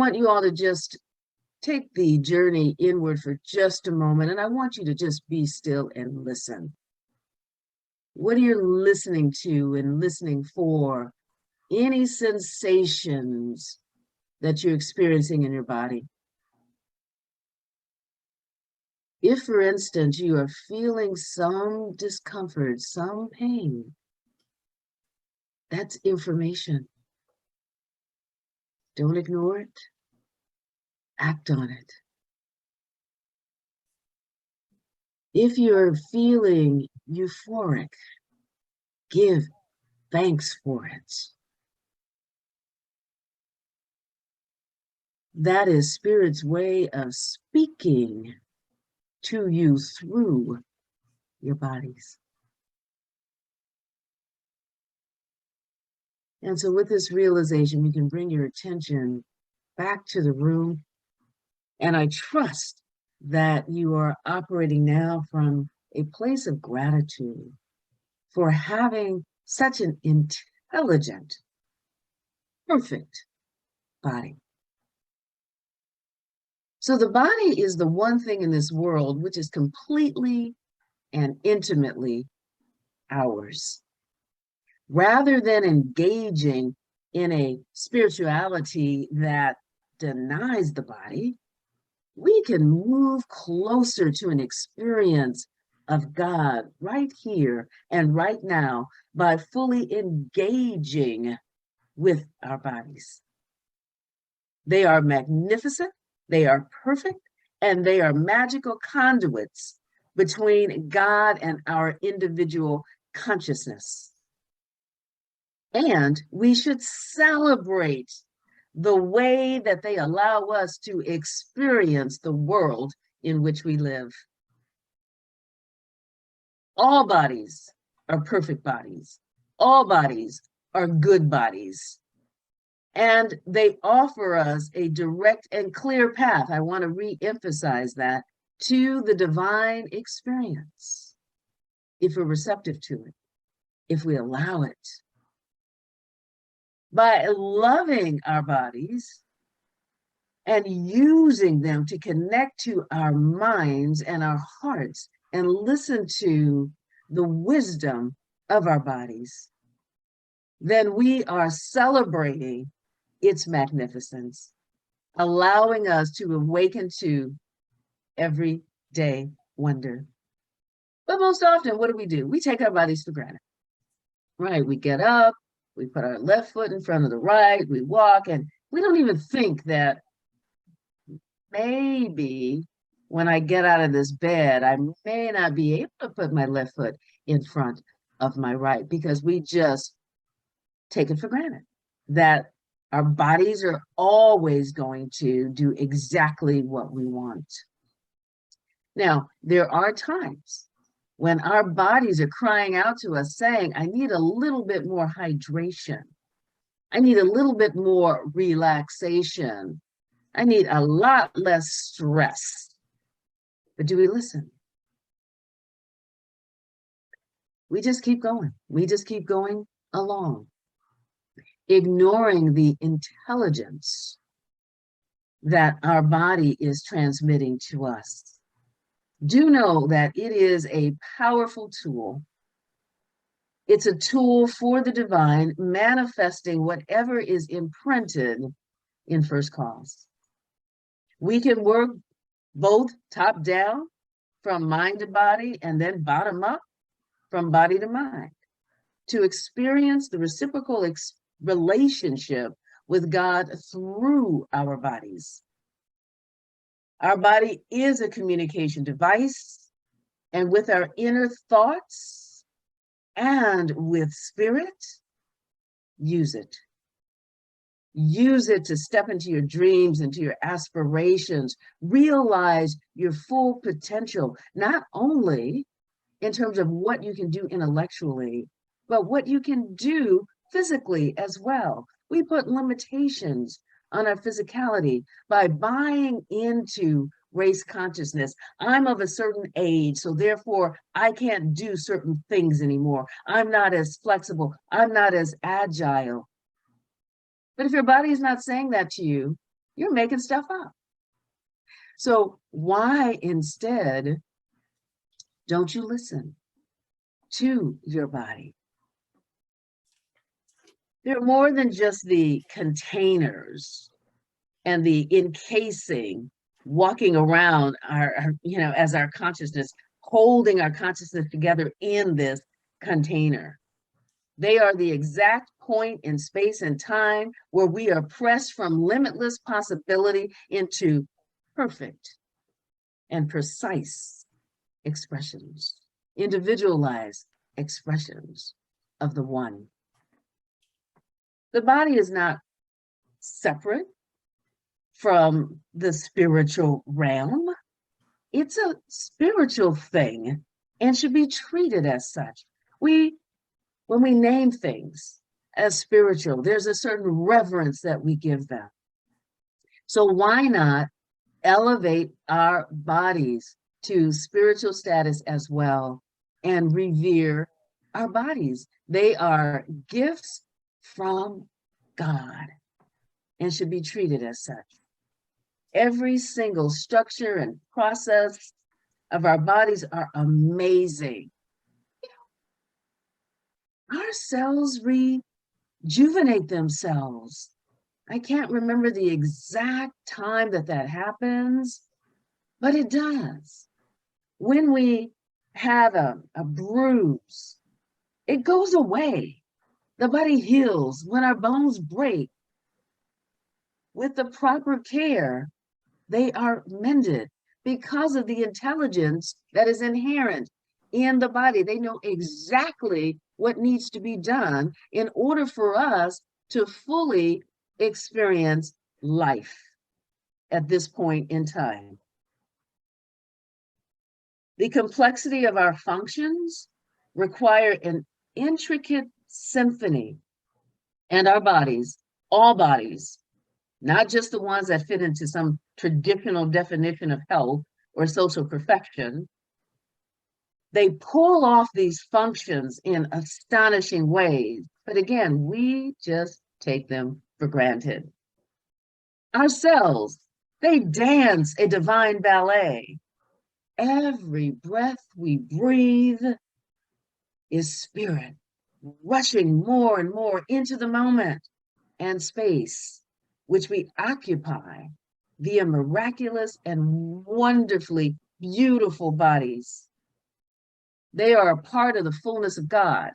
want you all to just take the journey inward for just a moment, and I want you to just be still and listen. What are you listening to and listening for? Any sensations that you're experiencing in your body? If, for instance, you are feeling some discomfort, some pain, that's information. Don't ignore it. Act on it. If you're feeling euphoric, give thanks for it. That is Spirit's way of speaking to you through your bodies. And so with this realization, you can bring your attention back to the room. And I trust that you are operating now from a place of gratitude for having such an intelligent, perfect body. So the body is the one thing in this world which is completely and intimately ours. Rather than engaging in a spirituality that denies the body, we can move closer to an experience of God right here and right now by fully engaging with our bodies. They are magnificent, they are perfect, and they are magical conduits between God and our individual consciousness. And we should celebrate the way that they allow us to experience the world in which we live. All bodies are perfect bodies. All bodies are good bodies. And they offer us a direct and clear path, I want to re-emphasize that, to the divine experience, if we're receptive to it, if we allow it. By loving our bodies and using them to connect to our minds and our hearts and listen to the wisdom of our bodies, then we are celebrating its magnificence, allowing us to awaken to everyday wonder. But most often, what do? We take our bodies for granted, right? We get up, we put our left foot in front of the right, we walk, and we don't even think that maybe when I get out of this bed, I may not be able to put my left foot in front of my right, because we just take it for granted that our bodies are always going to do exactly what we want. Now, there are times when our bodies are crying out to us saying, I need a little bit more hydration. I need a little bit more relaxation. I need a lot less stress. But do we listen? We just keep going. We just keep going along, ignoring the intelligence that our body is transmitting to us. Do know that it is a powerful tool. It's a tool for the divine, manifesting whatever is imprinted in first cause. We can work both top down from mind to body, and then bottom up from body to mind to experience the reciprocal relationship with God through our bodies. Our body is a communication device, and with our inner thoughts and with spirit, use it. Use it to step into your dreams, into your aspirations, realize your full potential, not only in terms of what you can do intellectually, but what you can do physically as well. We put limitations on our physicality by buying into race consciousness. I'm of a certain age, so therefore I can't do certain things anymore. I'm not as flexible. I'm not as agile. But if your body is not saying that to you, You're making stuff up. So why instead don't you listen to your body? They're more than just the containers and the encasing, walking around as our consciousness, holding our consciousness together in this container. They are the exact point in space and time where we are pressed from limitless possibility into perfect and precise expressions, individualized expressions of the one. The body is not separate from the spiritual realm. It's a spiritual thing and should be treated as such. When we name things as spiritual, there's a certain reverence that we give them. So why not elevate our bodies to spiritual status as well and revere our bodies? They are gifts from God and should be treated as such. Every single structure and process of our bodies are amazing. Our cells rejuvenate themselves. I can't remember the exact time that happens, but it does. When we have a bruise, it goes away. The body heals. When our bones break, with the proper care, they are mended because of the intelligence that is inherent in the body. They know exactly what needs to be done in order for us to fully experience life at this point in time. The complexity of our functions require an intricate symphony, and our bodies, all bodies, not just the ones that fit into some traditional definition of health or social perfection, they pull off these functions in astonishing ways. But again, we just take them for granted. Our cells, they dance a divine ballet. Every breath we breathe is spirit, rushing more and more into the moment and space, which we occupy via miraculous and wonderfully beautiful bodies. They are a part of the fullness of God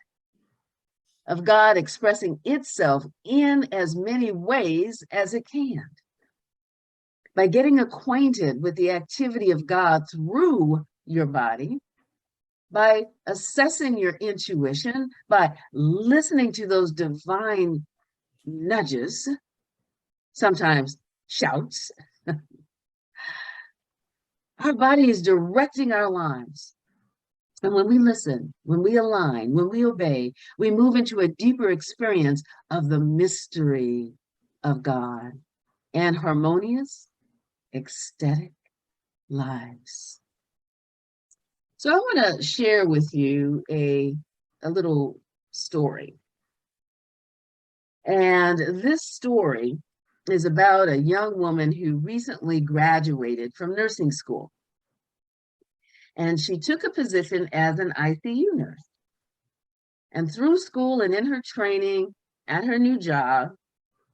expressing itself in as many ways as it can. By getting acquainted with the activity of God through your body, by assessing your intuition, by listening to those divine nudges, sometimes shouts, our body is directing our lives. And when we listen, when we align, when we obey, we move into a deeper experience of the mystery of God and harmonious, ecstatic lives. So I want to share with you a little story. And this story is about a young woman who recently graduated from nursing school. And she took a position as an ICU nurse. And through school and in her training at her new job,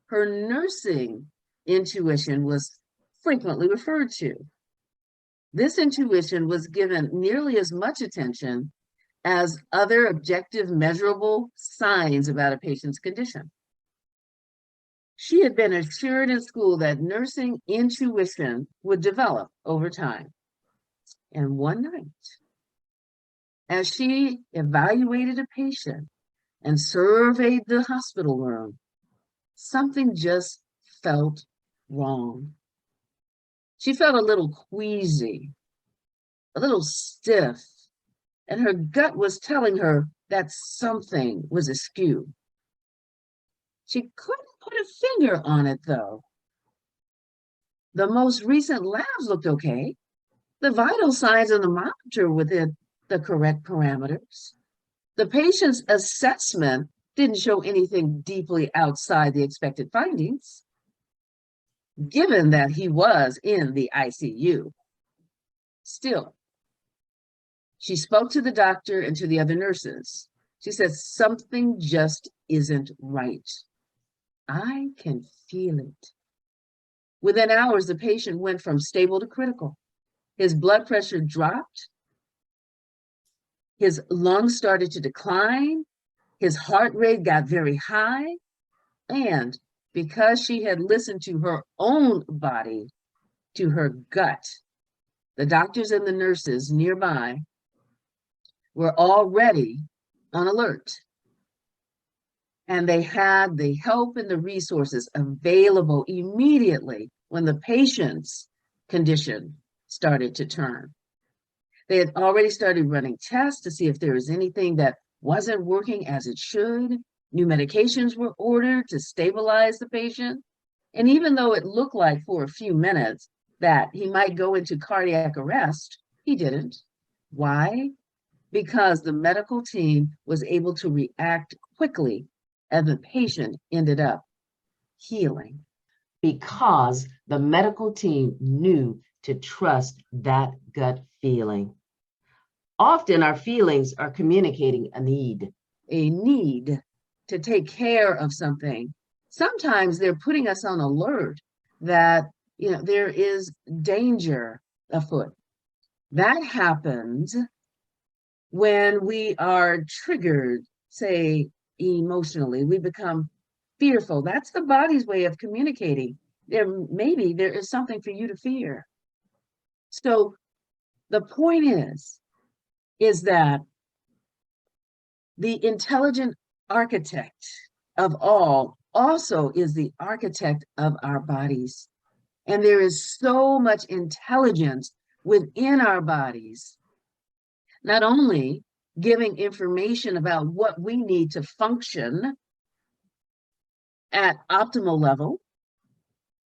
her nursing intuition was frequently referred to. This intuition was given nearly as much attention as other objective, measurable signs about a patient's condition. She had been assured in school that nursing intuition would develop over time. And one night, as she evaluated a patient and surveyed the hospital room, something just felt wrong. She felt a little queasy, a little stiff, and her gut was telling her that something was askew. She couldn't put a finger on it, though. The most recent labs looked okay. The vital signs on the monitor within the correct parameters. The patient's assessment didn't show anything deeply outside the expected findings. given that he was in the ICU. Still, she spoke to the doctor and to the other nurses. She said, something just isn't right. I can feel it. Within hours, the patient went from stable to critical. His blood pressure dropped. His lungs started to decline. His heart rate got very high. And because she had listened to her own body, to her gut, the doctors and the nurses nearby were already on alert. And they had the help and the resources available immediately when the patient's condition started to turn. They had already started running tests to see if there was anything that wasn't working as it should. New medications were ordered to stabilize the patient. And even though it looked like for a few minutes that he might go into cardiac arrest, he didn't. Why? Because the medical team was able to react quickly and the patient ended up healing. Because the medical team knew to trust that gut feeling. Often our feelings are communicating a need to take care of something. Sometimes they're putting us on alert that there is danger afoot. That happens when we are triggered, say emotionally, we become fearful. That's the body's way of communicating. Maybe there is something for you to fear. So the point is that the intelligent architect of all also is the architect of our bodies. And there is so much intelligence within our bodies, not only giving information about what we need to function at optimal level,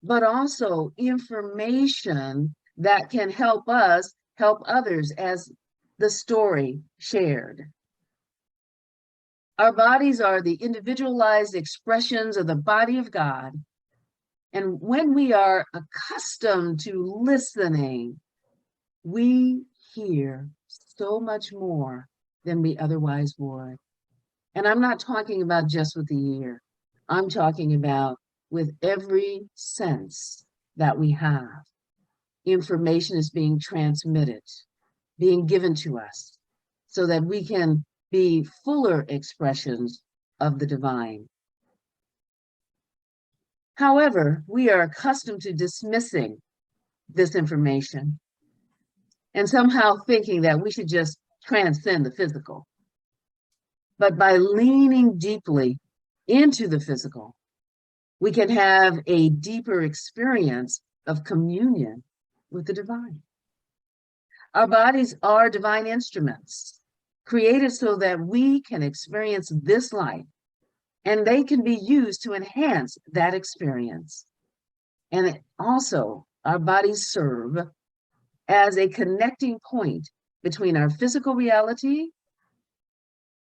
but also information that can help us help others, as the story shared. Our bodies are the individualized expressions of the body of God. And when we are accustomed to listening, we hear so much more than we otherwise would. And I'm not talking about just with the ear. I'm talking about with every sense that we have. Information is being transmitted, being given to us, so that we can be fuller expressions of the divine. However, we are accustomed to dismissing this information and somehow thinking that we should just transcend the physical. But by leaning deeply into the physical, we can have a deeper experience of communion with the divine. Our bodies are divine instruments, created so that we can experience this life, and they can be used to enhance that experience. And also, our bodies serve as a connecting point between our physical reality,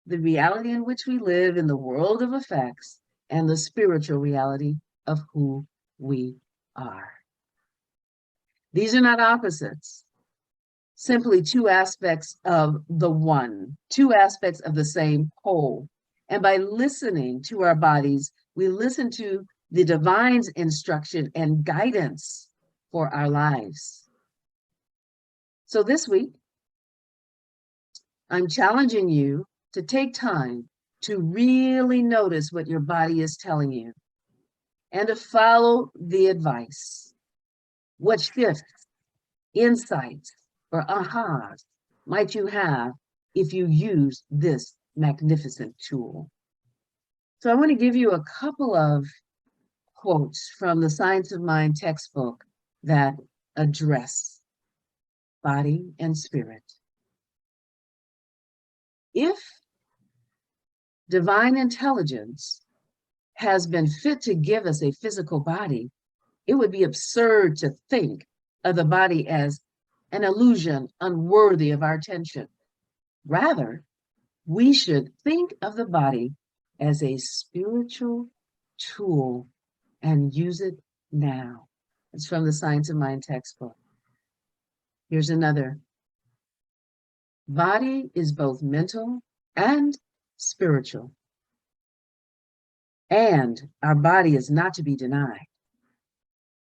the reality in which we live in the world of effects, and the spiritual reality of who we are. These are not opposites, simply two aspects of the one, two aspects of the same whole. And by listening to our bodies, we listen to the divine's instruction and guidance for our lives. So this week, I'm challenging you to take time to really notice what your body is telling you and to follow the advice. What shifts, insights, or ahas might you have if you use this magnificent tool? So I want to give you a couple of quotes from the Science of Mind textbook that address body and spirit. If divine intelligence has been fit to give us a physical body, it would be absurd to think of the body as an illusion unworthy of our attention. Rather, we should think of the body as a spiritual tool and use it now. It's from the Science of Mind textbook. Here's another. Body is both mental and spiritual. And our body is not to be denied.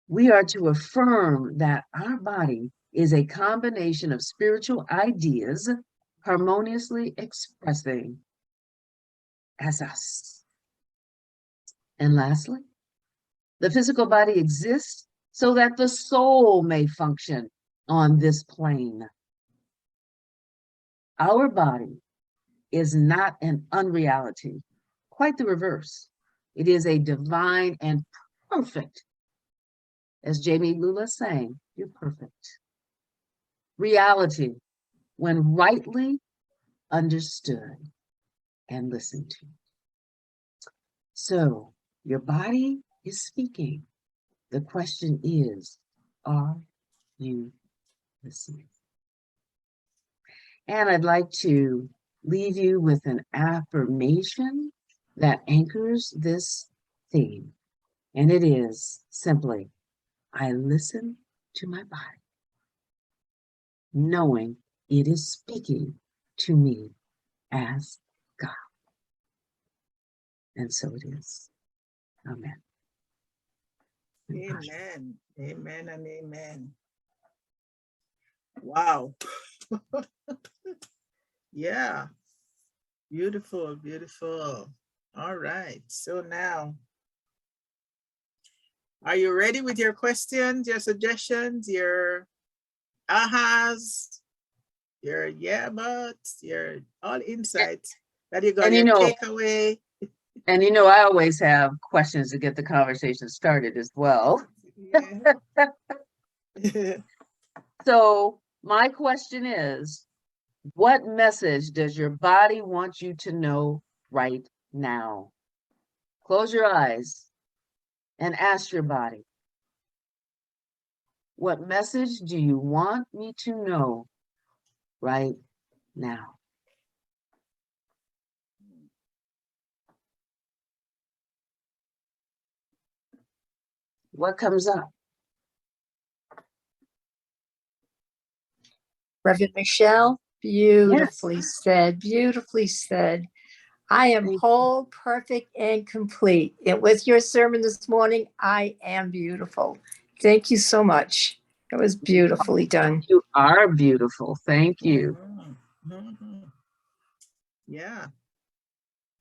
We are to affirm that our body is a combination of spiritual ideas harmoniously expressing as us. And lastly, the physical body exists so that the soul may function on this plane. Our body is not an unreality, quite the reverse. It is a divine and perfect, as Jamie Lula sang, you're perfect. Reality, when rightly understood and listened to. So, your body is speaking. The question is, are you listening? And I'd like to leave you with an affirmation that anchors this theme. And it is simply, I listen to my body, knowing it is speaking to me as God. And so it is. Amen. Amen. Amen and amen. Wow. Yeah. Beautiful, beautiful. All right. So now, are you ready with your questions, your suggestions, your ahas, your yeah buts, your all insights that you got, your takeaway? And I always have questions to get the conversation started as well. Yeah. So my question is, what message does your body want you to know right now? Close your eyes and ask your body, what message do you want me to know right now? What comes up? Reverend Michele, beautifully said, beautifully said. I am whole, perfect, and complete. And with your sermon this morning, I am beautiful. Thank you so much. It was beautifully done. You are beautiful. Thank you. Yeah.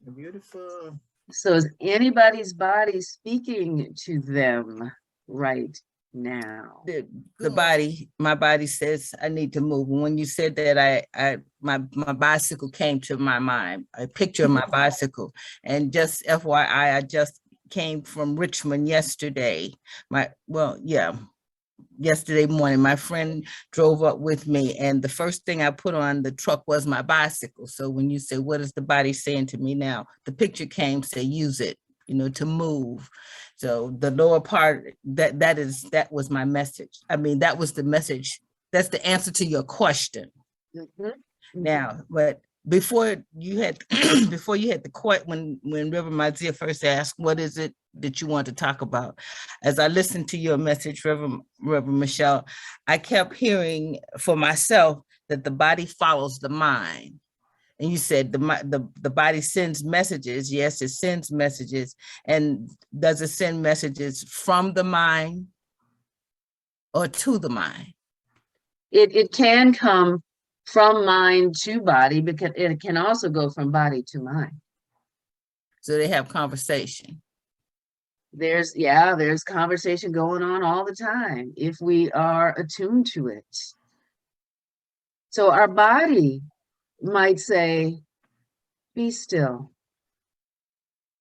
You're beautiful. So is anybody's body speaking to them right now? The body, my body says I need to move. And when you said that, my bicycle came to my mind, a picture of my bicycle. And just FYI, I just came from Richmond yesterday. Yesterday morning, my friend drove up with me, and the first thing I put on the truck was my bicycle. So when you say, what is the body saying to me now? The picture came, say, use it, to move. So the lower part, that was my message. I mean, that was the message. That's the answer to your question. Mm-hmm. Now, but before you had the question, when Reverend Mazia first asked, what is it that you want to talk about? As I listened to your message, Reverend Michele, I kept hearing for myself that the body follows the mind. And you said the body sends messages. Yes, it sends messages. And does it send messages from the mind or to the mind? It can come from mind to body, because it can also go from body to mind. So they have conversation. There's conversation going on all the time if we are attuned to it. So our body might say, be still.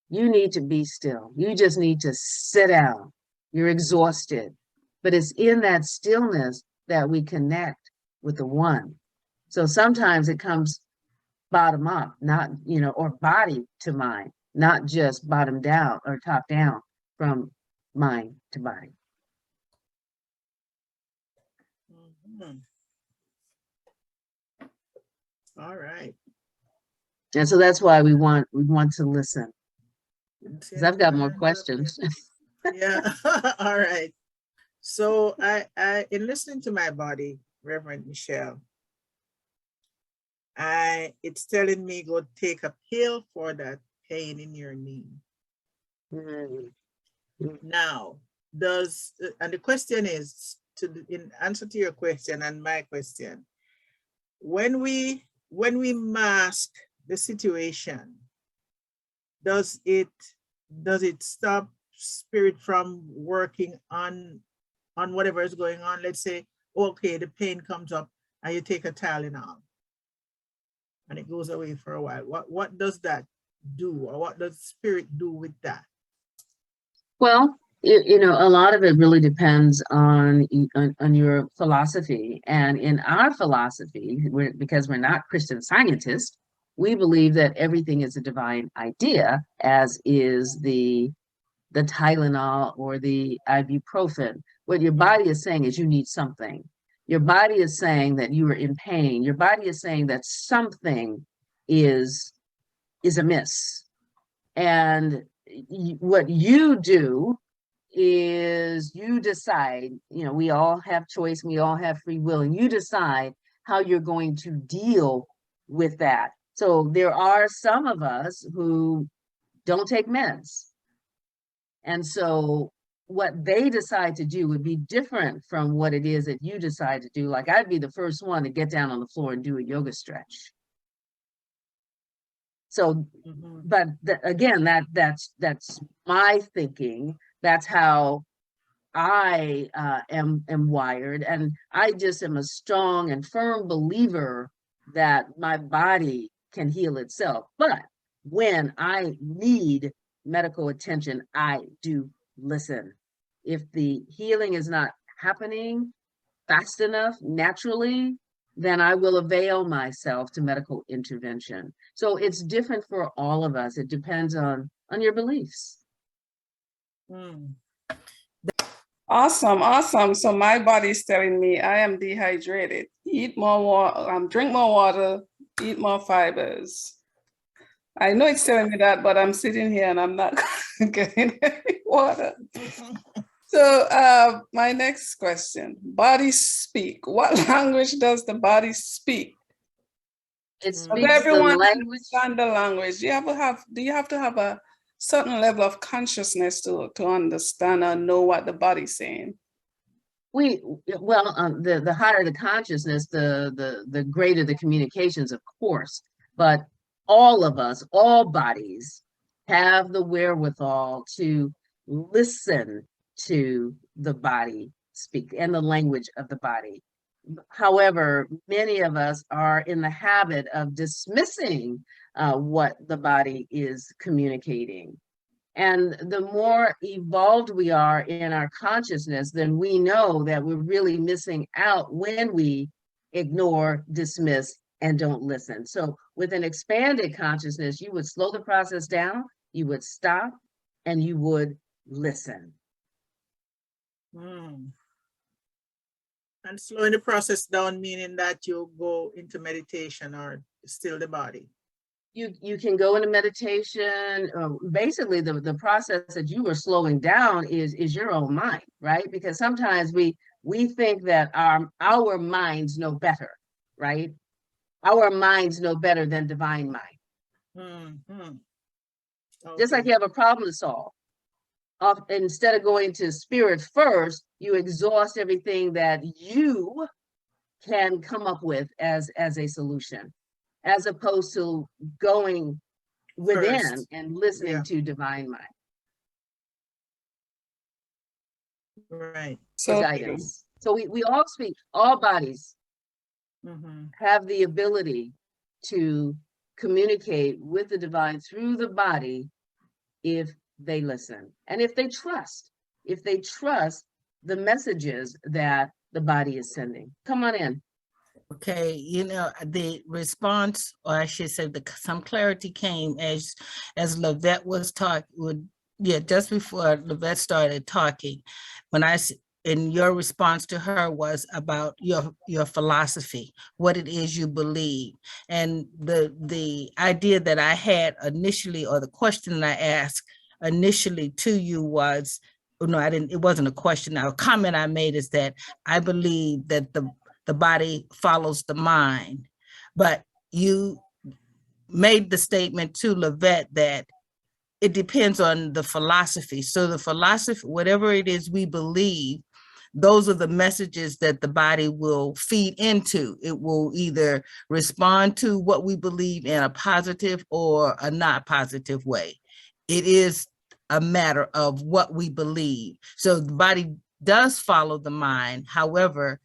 You need to be still. You just need to sit down. You're exhausted. But it's in that stillness that we connect with the one. So sometimes it comes bottom up, not, or body to mind, not just bottom down or top down, from mind to body. Mm-hmm. All right. And so that's why we want to listen. Because I've got more questions. Yeah. All right. So in listening to my body, Reverend Michele, it's telling me go take a pill for that pain in your knee. Now, and the question is, in answer to your question and my question, when we mask the situation, does it stop spirit from working on whatever is going on? Let's say, okay, the pain comes up and you take a Tylenol and it goes away for a while. What does that do, or what does spirit do with that? Well, you know, a lot of it really depends on your philosophy. And in our philosophy, because we're not Christian scientists, we believe that everything is a divine idea, as is the Tylenol or the ibuprofen. What your body is saying is you need something. Your body is saying that you are in pain. Your body is saying that something is amiss. And what you do is you decide, you know, we all have choice, we all have free will, and you decide how you're going to deal with that. So there are some of us who don't take meds. And so what they decide to do would be different from what it is that you decide to do. Like, I'd be the first one to get down on the floor and do a yoga stretch. So, but again, that's my thinking. That's how I am wired. And I just am a strong and firm believer that my body can heal itself. But when I need medical attention, I do listen. If the healing is not happening fast enough, naturally, then I will avail myself to medical intervention. So it's different for all of us. It depends on your beliefs. Awesome. So my body's telling me I am dehydrated. Eat more water, drink more water, eat more fibers. I know it's telling me that, but I'm sitting here and I'm not getting any water. So my next question, body speak. What language does the body speak? It speaks everyone the language. Understand the language. Do you have to have a certain level of consciousness to understand or know what the body's saying? The higher the consciousness, the greater the communications, of course. But all of us, all bodies, have the wherewithal to listen to the body speak and the language of the body. However, many of us are in the habit of dismissing what the body is communicating. And the more evolved we are in our consciousness, then we know that we're really missing out when we ignore, dismiss, and don't listen. So with an expanded consciousness, you would slow the process down, you would stop, and you would listen. And slowing the process down, meaning that you go into meditation or still the body. You can go into meditation. Basically, the process that you are slowing down is your own mind, right? Because sometimes we think that our minds know better, right? Our minds know better than divine mind. Okay. Just like you have a problem to solve. Instead of going to spirit first, you exhaust everything that you can come up with as a solution, as opposed to going within first and listening to divine mind. Right. So guidance. So we all speak, all bodies have the ability to communicate with the divine through the body if they listen and if they trust the messages that the body is sending. Come on in. Okay, you know, the response, or I should say, some clarity came as Lavette was talking. Just before Lavette started talking, and your response to her was about your philosophy, what it is you believe, and the idea that I had initially, or the question that I asked initially to you was, no, I didn't, it wasn't a question. A comment I made is that I believe that the body follows the mind. But you made the statement to Lavette that it depends on the philosophy. So the philosophy, whatever it is we believe, those are the messages that the body will feed into. It will either respond to what we believe in a positive or a not positive way. It is a matter of what we believe. So the body does follow the mind. However,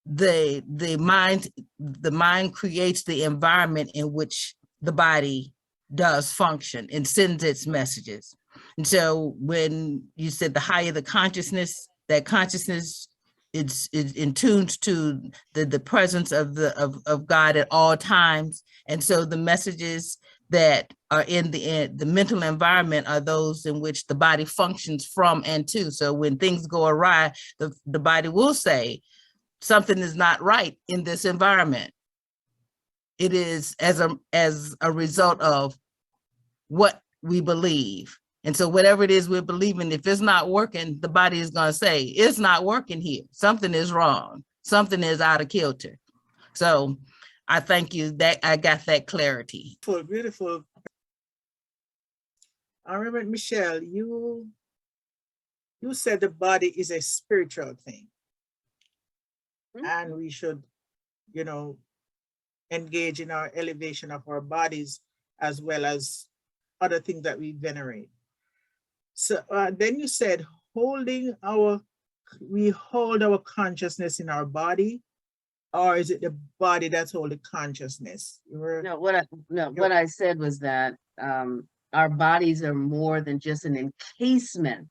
the mind creates the environment in which the body does function and sends its messages. And so when you said the higher the consciousness, that consciousness is in tune to the presence of God at all times. And so the messages that are in the mental environment are those in which the body functions from and to. So when things go awry, the body will say, something is not right in this environment. It is as a result of what we believe. And so whatever it is we're believing, if it's not working, the body is going to say, it's not working here. Something is wrong. Something is out of kilter. So I thank you that I got that clarity. Beautiful, beautiful. I remember, Michele, you said the body is a spiritual thing. And we should, you know, engage in our elevation of our bodies as well as other things that we venerate. So then you said we hold our consciousness in our body, or is it the body that's holding consciousness? No, what I said was that our bodies are more than just an encasement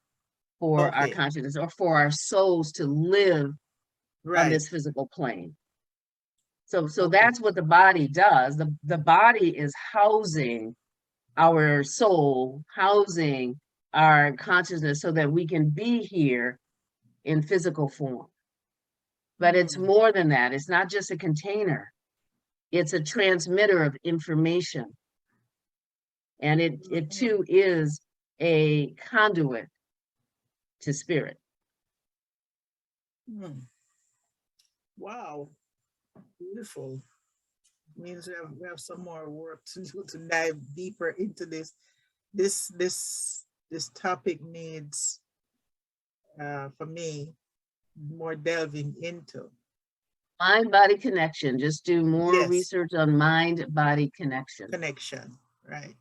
for our consciousness or for our souls to live on this physical plane. So that's what the body does. The body is housing our soul, housing our consciousness so that we can be here in physical form. But it's more than that. It's not just a container. It's a transmitter of information. And it too is a conduit to spirit. Wow, beautiful. Means we have some more work to do to dive deeper into this. This topic needs, for me, more delving into. Mind-body connection. Just do more research on mind-body connection. Connection, right.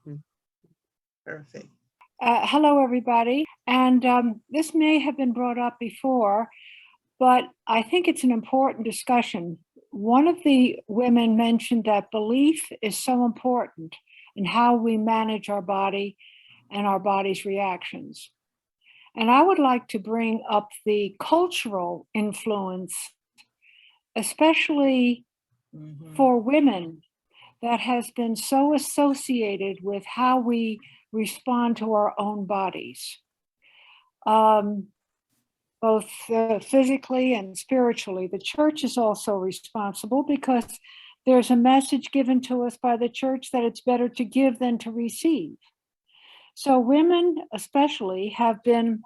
Perfect. Hello, everybody. And this may have been brought up before, but I think it's an important discussion. One of the women mentioned that belief is so important in how we manage our body and our body's reactions. And I would like to bring up the cultural influence, especially for women, that has been so associated with how we respond to our own bodies, both physically and spiritually. The church is also responsible because there's a message given to us by the church that it's better to give than to receive. So women especially have been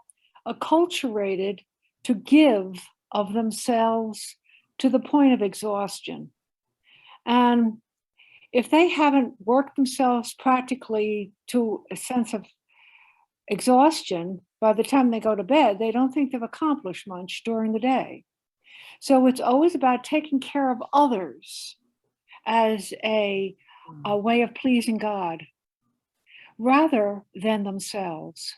acculturated to give of themselves to the point of exhaustion. And if they haven't worked themselves practically to a sense of exhaustion, by the time they go to bed, they don't think they've accomplished much during the day. So it's always about taking care of others as a way of pleasing God rather than themselves.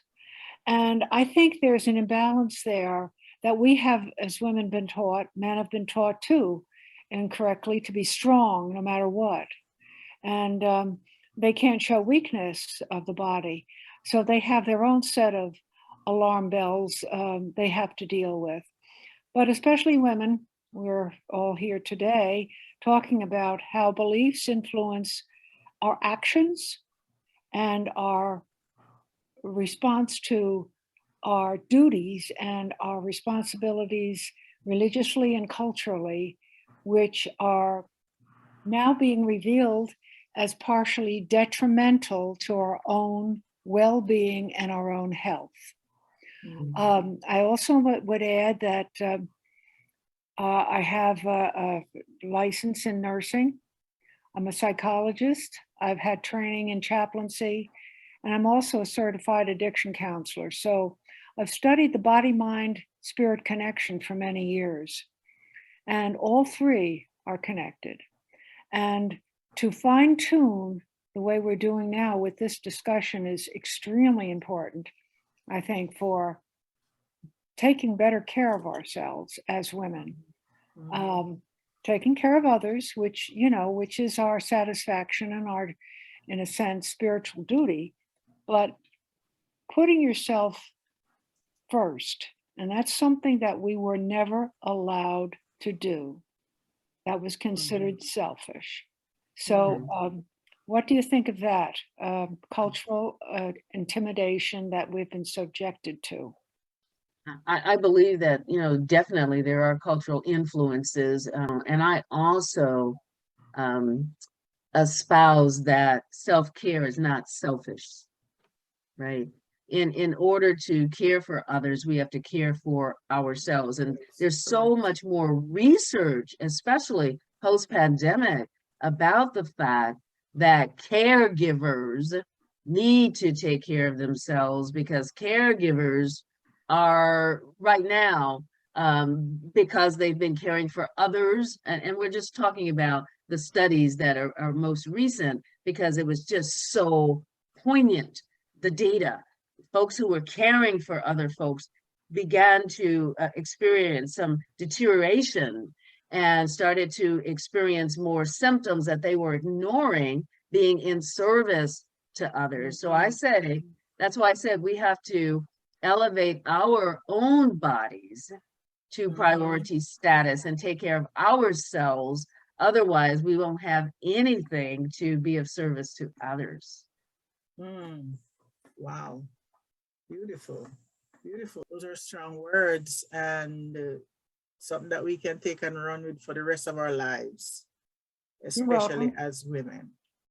And I think there's an imbalance there that we have, as women, been taught, men have been taught too, incorrectly, to be strong no matter what. And they can't show weakness of the body. So they have their own set of alarm bells they have to deal with. But especially women, we're all here today talking about how beliefs influence our actions and our response to our duties and our responsibilities religiously and culturally, which are now being revealed as partially detrimental to our own well-being and our own health. I also would add that I have a license in nursing. I'm a psychologist. I've had training in chaplaincy, and I'm also a certified addiction counselor. So I've studied the body, mind, spirit connection for many years, and all three are connected. And to fine tune the way we're doing now with this discussion is extremely important, I think, for taking better care of ourselves as women. Taking care of others, which, you know, which is our satisfaction and our, in a sense, spiritual duty, but putting yourself first. And that's something that we were never allowed to do. That was considered selfish. So what do you think of that? Cultural intimidation that we've been subjected to? I believe that, you know, definitely there are cultural influences. And I also espouse that self-care is not selfish, right? In order to care for others, we have to care for ourselves. And there's so much more research, especially post-pandemic, about the fact that caregivers need to take care of themselves, because caregivers are right now, because they've been caring for others. And we're just talking about the studies that are most recent, because it was just so poignant, the data. Folks who were caring for other folks began to experience some deterioration and started to experience more symptoms that they were ignoring, being in service to others. So I say, that's why I said we have to elevate our own bodies to priority status and take care of ourselves. Otherwise, we won't have anything to be of service to others. Wow. Beautiful. Beautiful. Those are strong words, and something that we can take and run with for the rest of our lives, especially as women.